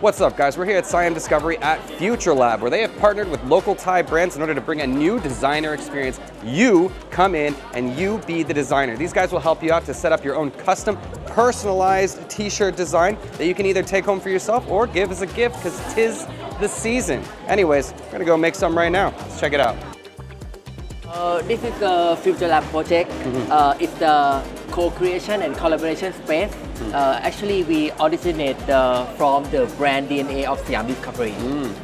What's up, guys? We're here at Siam Discovery at Future Lab, where they have partnered with local Thai brands in order to bring a new designer experience. You come in and you be the designer. These guys will help you out to set up your own custom, personalized t-shirt design that you can either take home for yourself or give as a gift because 'tis the season. Anyways, we're gonna go make some right now. Let's check it out. This is the Future Lab project. It's the co-creation and collaboration space. Actually, we originate from the brand DNA of Siam Discovery.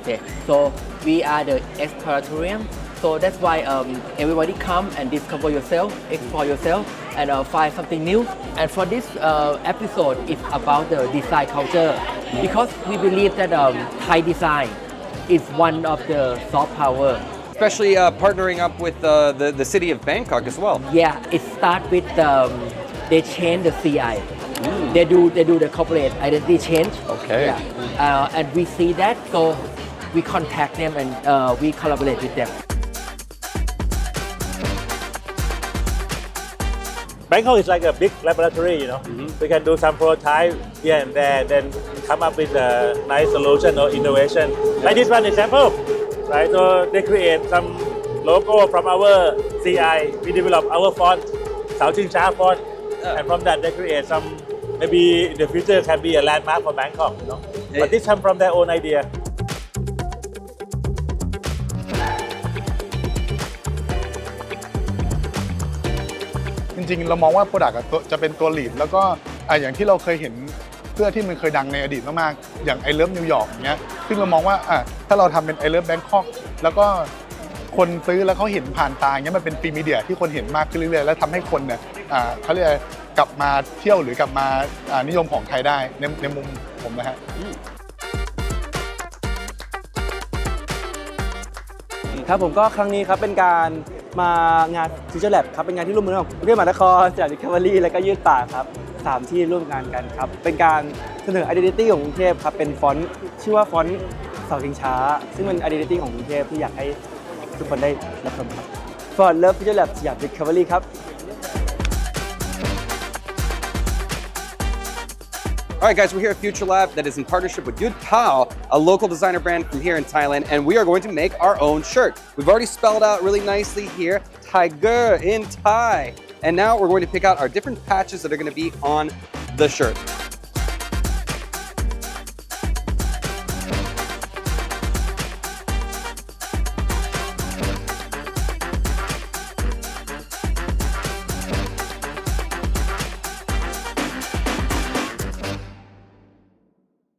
Okay. So we are the exploratorium. So that's why everybody come and discover yourself, explore yourself, and find something new. And for this episode, it's about the design culture because we believe that Thai design is one of the soft power. Especially partnering up with the city of Bangkok as well. Yeah, it starts with they change the CI. They do the corporate identity change. Okay. Yeah. And we see that, so we contact them and we collaborate with them. Bangkok is like a big laboratory, you know. We can do some prototype here and there, then come up with a nice solution or innovation. Like this one example, right? So they create some logo from our CI. We develop our font, Sao Chingcha font, and from that they create some. Maybe in the future can be a landmark for Bangkok, you know. But this come from their own idea. จริงๆเรามองว่า Product จะเป็นตัว lead แล้วก็อย่างที่เราเคยเห็นเสื้อที่มันเคยดังในอดีตมากๆอย่าง I Love New York อย่างเงี้ยซึ่งเรามองว่าถ้าเราทำเป็น I Love Bangkok แล้วก็คนซื้อแล้วเขาเห็นผ่านตาอย่างเงี้ยมันเป็นฟรีมีเดียที่คนเห็นมากขึ้นเรื่อยๆแล้วทำให้คนเนี่ยเขาเรียกกลับมาเที่ยวหรือกลับมานิยมของไทยได้ในมุมผมนะฮะครับผมก็ครั้งนี้ครับเป็นการมางาน Future Lab ครับเป็นงานที่ร่วมมือของกรุงเทพมหานครSiam Discovery และก็ยืดป่าครับ3ที่ร่วมงานกันครับเป็นการเสนอ Identity ของกรุงเทพครับเป็นฟอนต์ชื่อว่าฟอนต์เสาชิงช้าซึ่งเป็น Identity ของกรุงเทพที่อยากให้ทุกคนได้รับชมครับ For Love Future Lab Siam Discovery ครับ All right, guys, we're here at Future Lab that is in partnership with Yuedpao, a local designer brand from here in Thailand, and we are going to make our own shirt. We've already spelled out really nicely here, Tiger in Thai. And now we're going to pick out our different patches that are going to be on the shirt.